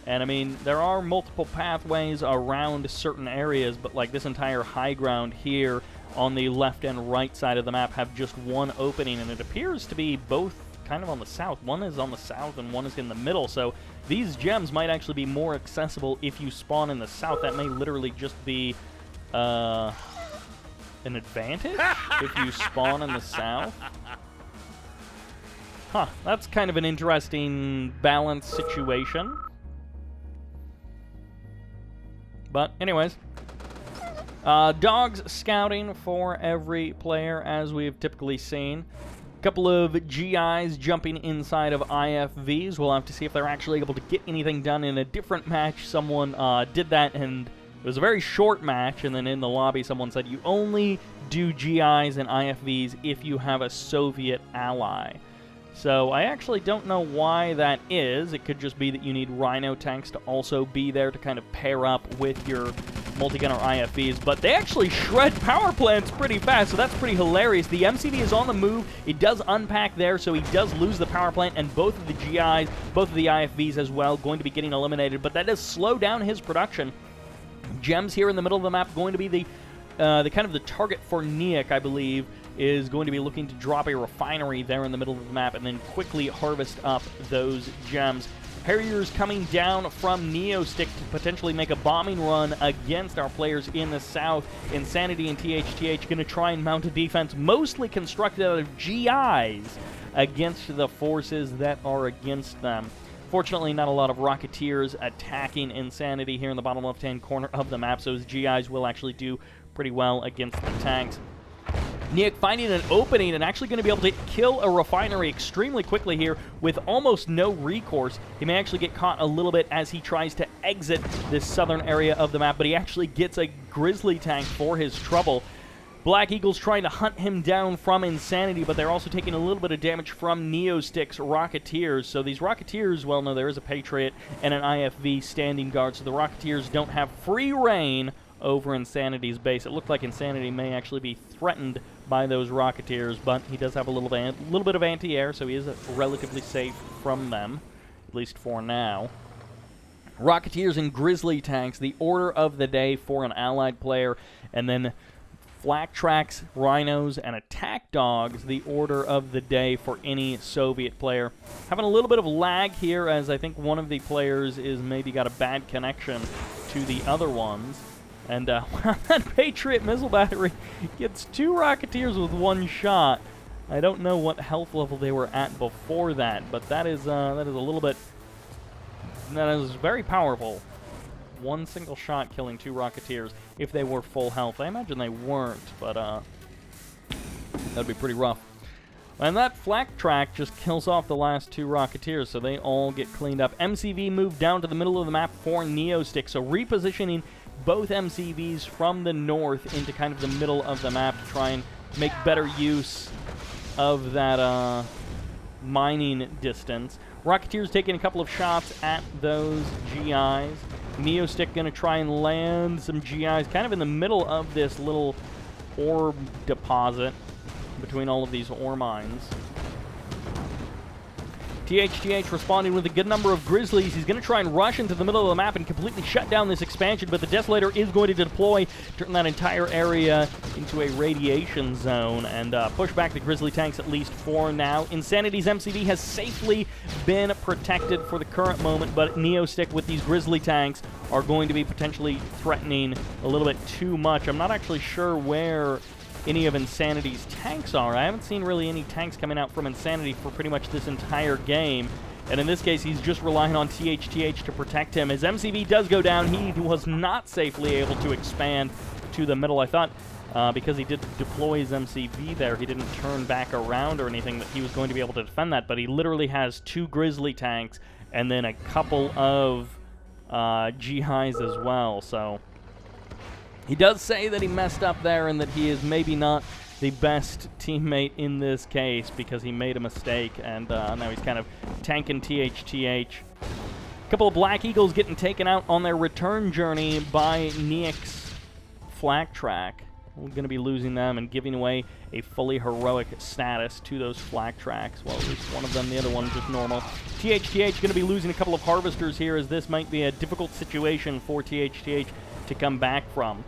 And I mean, there are multiple pathways around certain areas, but like this entire high ground here on the left and right side of the map have just one opening, and it appears to be both kind of on the south. One is on the south and one is in the middle, so these gems might actually be more accessible if you spawn in the south. That may literally just be an advantage if you spawn in the south. Huh, that's kind of an interesting balance situation. But anyways, dogs scouting for every player, as we've typically seen. A couple of GIs jumping inside of IFVs. We'll have to see if they're actually able to get anything done in a different match. Someone did that, and it was a very short match, and then in the lobby someone said you only do GIs and IFVs if you have a Soviet ally. So I actually don't know why that is. It could just be that you need Rhino tanks to also be there to kind of pair up with your multi-gunner IFVs, but they actually shred power plants pretty fast, so that's pretty hilarious. The MCV is on the move. It does unpack there, so he does lose the power plant, and both of the GIs, both of the IFVs as well, going to be getting eliminated, but that does slow down his production. Gems here in the middle of the map going to be the kind of the target for Niek, I believe, is going to be looking to drop a refinery there in the middle of the map and then quickly harvest up those gems. Harriers coming down from NeoStick to potentially make a bombing run against our players in the south. Insanity and THTH going to try and mount a defense mostly constructed out of GIs against the forces that are against them. Fortunately, not a lot of Rocketeers attacking Insanity here in the bottom left-hand corner of the map, so his GIs will actually do pretty well against the tanks. Niek finding an opening and actually going to be able to kill a refinery extremely quickly here with almost no recourse. He may actually get caught a little bit as he tries to exit this southern area of the map, but he actually gets a Grizzly tank for his trouble. Black Eagle's trying to hunt him down from Insanity, but they're also taking a little bit of damage from NeoStick's Rocketeers. So these Rocketeers, well, no, there is a Patriot and an IFV standing guard, so the Rocketeers don't have free reign over Insanity's base. It looked like Insanity may actually be threatened by those Rocketeers, but he does have a little bit of anti-air, so he is relatively safe from them, at least for now. Rocketeers and Grizzly tanks, the order of the day for an allied player, and then flak tracks, rhinos, and attack dogs, the order of the day for any Soviet player. Having a little bit of lag here, as I think one of the players is maybe got a bad connection to the other ones. And that Patriot missile battery gets 2 Rocketeers with 1 shot. I don't know what health level they were at before that, but that is a little bit. That is very powerful. 1 single shot killing 2 Rocketeers if they were full health. I imagine they weren't, but that'd be pretty rough. And that flak track just kills off the last 2 Rocketeers, so they all get cleaned up. MCV moved down to the middle of the map for NeoStick, so repositioning both MCVs from the north into kind of the middle of the map to try and make better use of that mining distance. Rocketeers taking a couple of shots at those GIs. NeoStick going to try and land some GIs kind of in the middle of this little ore deposit between all of these ore mines. THTH responding with a good number of Grizzlies. He's going to try and rush into the middle of the map and completely shut down this expansion, but the Desolator is going to deploy, turn that entire area into a radiation zone, and push back the Grizzly tanks at least for now. Insanity's MCV has safely been protected for the current moment, but NeoStick with these Grizzly tanks are going to be potentially threatening a little bit too much. I'm not actually sure where any of Insanity's tanks are. I haven't seen really any tanks coming out from Insanity for pretty much this entire game. And in this case, he's just relying on THTH to protect him. His MCV does go down. He was not safely able to expand to the middle. I thought because he did deploy his MCV there, he didn't turn back around or anything, that he was going to be able to defend that. But he literally has 2 Grizzly tanks and then a couple of GIs as well. So he does say that he messed up there and that he is maybe not the best teammate in this case because he made a mistake, and now he's kind of tanking THTH. couple of Black Eagles getting taken out on their return journey by Niek's flak track. We're going to be losing them and giving away a fully heroic status to those flak tracks. Well, at least one of them, the other one just normal. THTH going to be losing a couple of harvesters here, as this might be a difficult situation for THTH to come back from.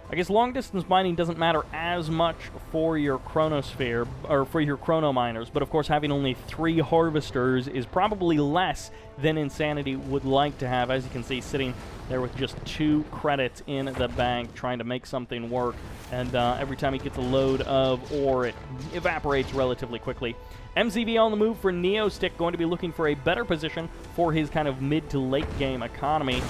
I guess long-distance mining doesn't matter as much for your chronosphere, or for your chrono miners, but of course having only 3 harvesters is probably less than Insanity would like to have, as you can see, sitting there with just 2 credits in the bank, trying to make something work, and every time he gets a load of ore, it evaporates relatively quickly. MCV on the move for NeoStick, going to be looking for a better position for his kind of mid to late game economy.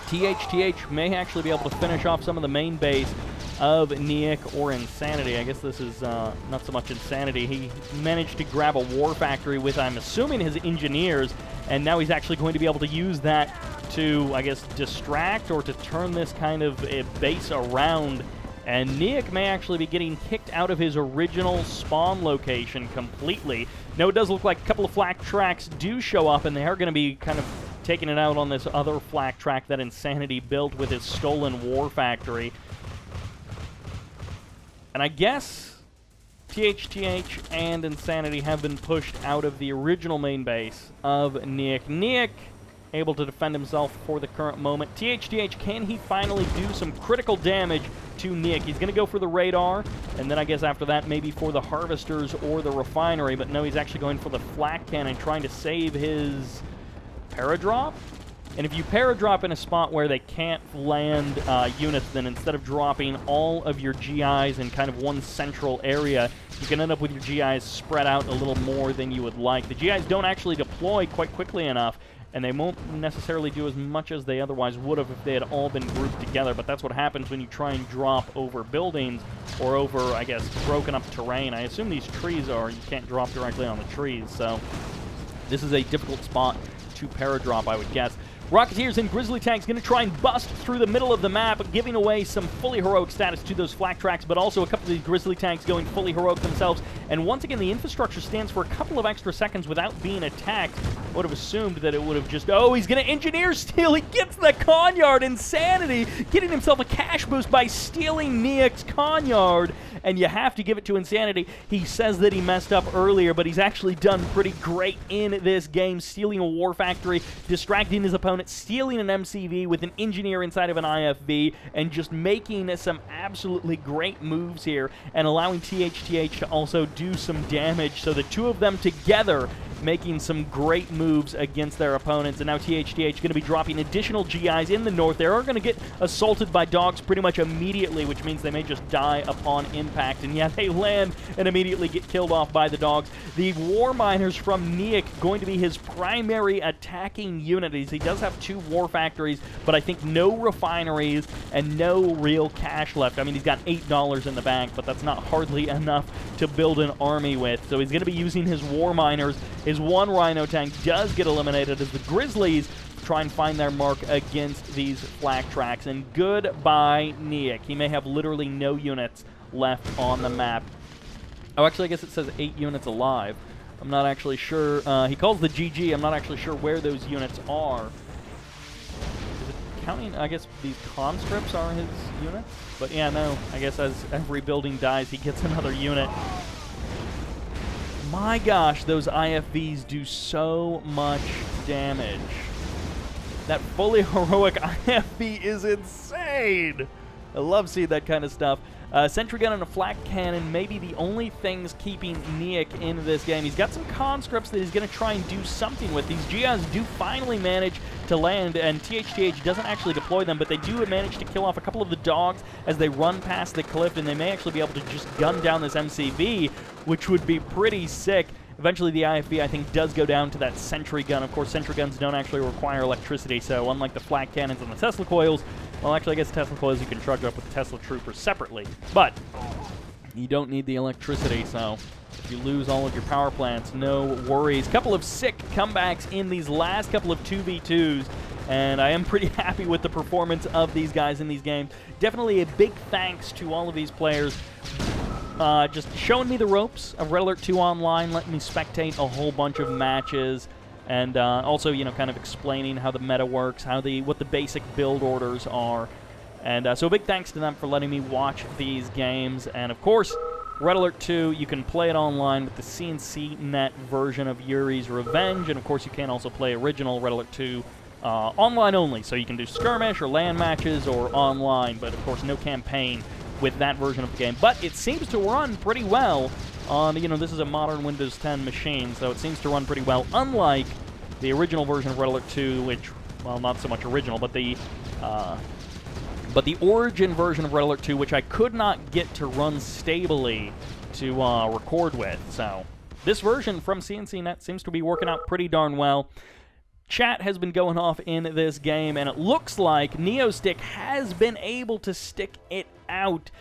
THTH may actually be able to finish off some of the main base of Niek or Insanity. I guess this is not so much Insanity. He managed to grab a war factory with, I'm assuming, his engineers, and now he's actually going to be able to use that to, I guess, distract or to turn this kind of a base around. And Niek may actually be getting kicked out of his original spawn location completely. Now, it does look like a couple of flak tracks do show up, and they are going to be kind of taking it out on this other flak track that Insanity built with his stolen war factory. And I guess THTH and Insanity have been pushed out of the original main base of Niek. Niek able to defend himself for the current moment. THTH, can he finally do some critical damage to Niek? He's going to go for the radar, and then I guess after that maybe for the harvesters or the refinery, but no, he's actually going for the flak cannon, trying to save his paradrop. And if you paradrop in a spot where they can't land units, then instead of dropping all of your GIs in kind of one central area, you can end up with your GIs spread out a little more than you would like. The GIs don't actually deploy quite quickly enough, and they won't necessarily do as much as they otherwise would have if they had all been grouped together, but that's what happens when you try and drop over buildings or over, I guess, broken up terrain. I assume these trees are, you can't drop directly on the trees, so this is a difficult spot to paradrop, I would guess. Rocketeers and Grizzly Tanks going to try and bust through the middle of the map, giving away some fully heroic status to those flak tracks, but also a couple of these Grizzly Tanks going fully heroic themselves. And once again, the infrastructure stands for a couple of extra seconds without being attacked. I would have assumed that it would have just, oh, he's going to engineer steal. He gets the Conyard. Insanity getting himself a cash boost by stealing Niek's Conyard. And you have to give it to Insanity. He says that he messed up earlier, but he's actually done pretty great in this game, stealing a war factory, distracting his opponent, stealing an MCV with an engineer inside of an IFV, and just making some absolutely great moves here, and allowing THTH to also do some damage. So the two of them together making some great moves against their opponents, and now THTH going to be dropping additional GIs in the north. They are going to get assaulted by dogs pretty much immediately, which means they may just die upon impact, and yeah, they land and immediately get killed off by the dogs. The war miners from Niek going to be his primary attacking unities. He does have 2 war factories, but I think no refineries and no real cash left. I mean, he's got $8 in the bank, but that's not hardly enough to build an army with, so he's going to be using his war miners. His 1 Rhino tank does get eliminated as the Grizzlies try and find their mark against these flak tracks. And goodbye, Niek. He may have literally no units left on the map. Oh, actually, I guess it says 8 units alive. I'm not actually sure. He calls the GG. I'm not actually sure where those units are. Is it counting? I guess these conscripts are his units. But yeah, no. I guess as every building dies, he gets another unit. My gosh, those IFVs do so much damage. That fully heroic IFV is insane. I love seeing that kind of stuff. Sentry gun and a flak cannon may be the only things keeping Niek in this game. He's got some conscripts that he's going to try and do something with. These GIs do finally manage to land, and THTH doesn't actually deploy them, but they do manage to kill off a couple of the dogs as they run past the cliff, and they may actually be able to just gun down this MCV, which would be pretty sick. Eventually, the IFV, I think, does go down to that sentry gun. Of course, sentry guns don't actually require electricity, so unlike the flak cannons and the Tesla coils, well, actually, I guess Tesla coils you can charge up with the Tesla troopers separately, but you don't need the electricity, so if you lose all of your power plants, no worries. Couple of sick comebacks in these last couple of 2v2s, and I am pretty happy with the performance of these guys in these games. Definitely a big thanks to all of these players. Just showing me the ropes of Red Alert 2 Online, letting me spectate a whole bunch of matches. and also, you know, kind of explaining how the meta works, what the basic build orders are. And so a big thanks to them for letting me watch these games. And of course, Red Alert 2, you can play it online with the CNC.net version of Yuri's Revenge, and of course you can also play original Red Alert 2 online only, so you can do skirmish or LAN matches or online, but of course no campaign with that version of the game. But it seems to run pretty well on, you know, this is a modern Windows 10 machine, so it seems to run pretty well, unlike the original version of Red Alert 2, which, well, not so much original, but the Origin version of Red Alert 2, which I could not get to run stably to record with. So this version from CNC.net seems to be working out pretty darn well. Chat has been going off in this game, and it looks like NeoStick has been able to stick it out.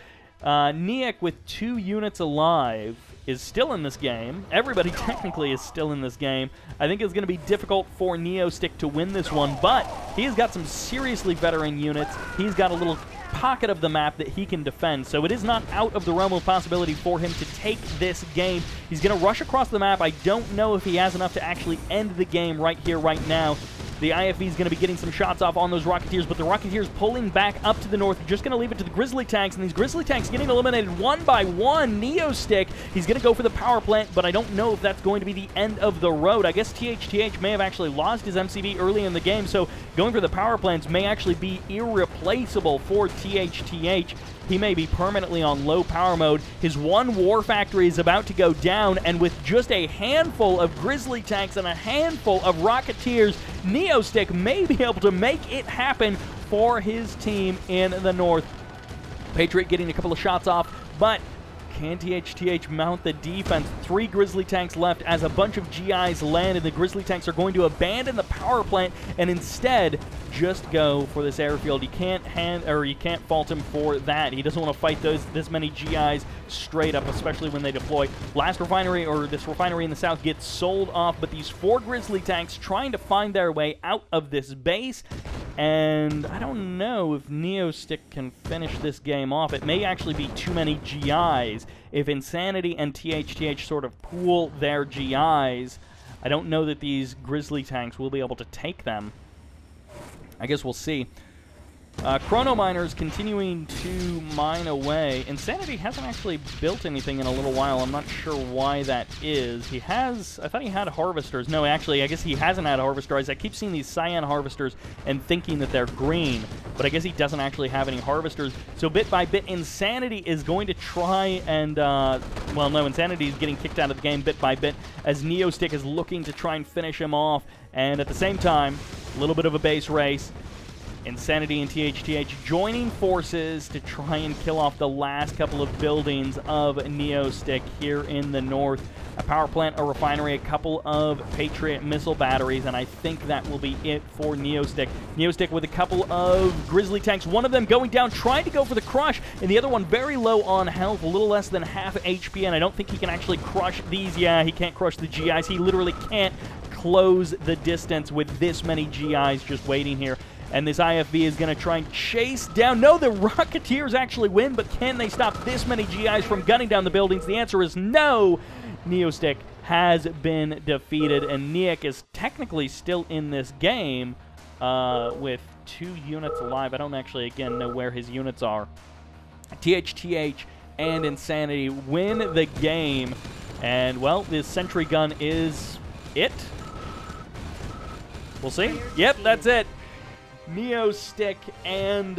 Niek, with 2 units alive, is still in this game. Everybody technically is still in this game. I think it's going to be difficult for NeoStick to win this one, but he's got some seriously veteran units. He's got a little pocket of the map that he can defend, so it is not out of the realm of possibility for him to take this game. He's going to rush across the map. I don't know if he has enough to actually end the game right here, right now. The IFV is going to be getting some shots off on those Rocketeers, but the Rocketeers pulling back up to the north, just going to leave it to the Grizzly tanks, and these Grizzly tanks getting eliminated one by one. NeoStick, he's going to go for the power plant, but I don't know if that's going to be the end of the road. I guess THTH may have actually lost his MCV early in the game, so going for the power plants may actually be irreplaceable for THTH. He may be permanently on low power mode. His one war factory is about to go down, and with just a handful of Grizzly tanks and a handful of Rocketeers, NeoStick may be able to make it happen for his team in the north. Patriot getting a couple of shots off, but can THTH mount the defense? 3 Grizzly tanks left as a bunch of GIs land, and the Grizzly tanks are going to abandon the power plant and instead just go for this airfield. You can't fault him for that. He doesn't want to fight this many GIs straight up, especially when they deploy. Last refinery, or this refinery in the south, gets sold off, but these 4 Grizzly tanks trying to find their way out of this base. And I don't know if NeoStick can finish this game off. It may actually be too many GIs. If Insanity and THTH sort of pool their GIs, I don't know that these Grizzly tanks will be able to take them. I guess we'll see. Chrono Miners continuing to mine away. Insanity hasn't actually built anything in a little while. I'm not sure why that is. He has... I thought he had harvesters. No, actually, I guess he hasn't had harvesters. I keep seeing these cyan harvesters and thinking that they're green, but I guess he doesn't actually have any harvesters. So bit by bit, Insanity is going to try and... well, no, Insanity is getting kicked out of the game bit by bit as NeoStick is looking to try and finish him off. And at the same time, a little bit of a base race. Insanity and THTH joining forces to try and kill off the last couple of buildings of NeoStick here in the north. A power plant, a refinery, a couple of Patriot missile batteries, and I think that will be it for NeoStick. NeoStick with a couple of Grizzly tanks, one of them going down, trying to go for the crush, and the other one very low on health, a little less than half HP, and I don't think he can actually crush these. Yeah, he can't crush the GIs. He literally can't close the distance with this many GIs just waiting here. And this IFV is going to try and chase down... No, the Rocketeers actually win, but can they stop this many GIs from gunning down the buildings? The answer is no. NeoStick has been defeated, and Niek is technically still in this game with 2 units alive. I don't actually, again, know where his units are. THTH and Insanity win the game, and, well, this sentry gun is it. We'll see. Yep, that's it. NeoStick and,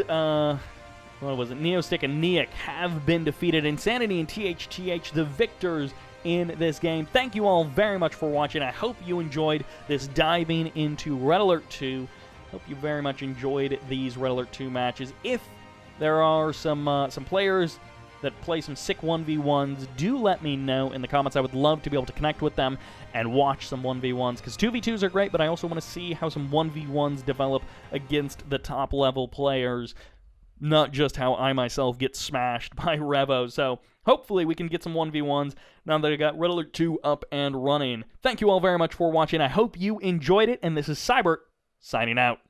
what was it? NeoStick and Niek have been defeated. Insanity and THTH, the victors in this game. Thank you all very much for watching. I hope you enjoyed this diving into Red Alert 2. Hope you very much enjoyed these Red Alert 2 matches. If there are some players that play some sick 1v1s, do let me know in the comments. I would love to be able to connect with them and watch some 1v1s, because 2v2s are great, but I also want to see how some 1v1s develop against the top-level players, not just how I myself get smashed by Revo. So hopefully we can get some 1v1s now that I got Red Alert 2 up and running. Thank you all very much for watching. I hope you enjoyed it, and this is Sybert signing out.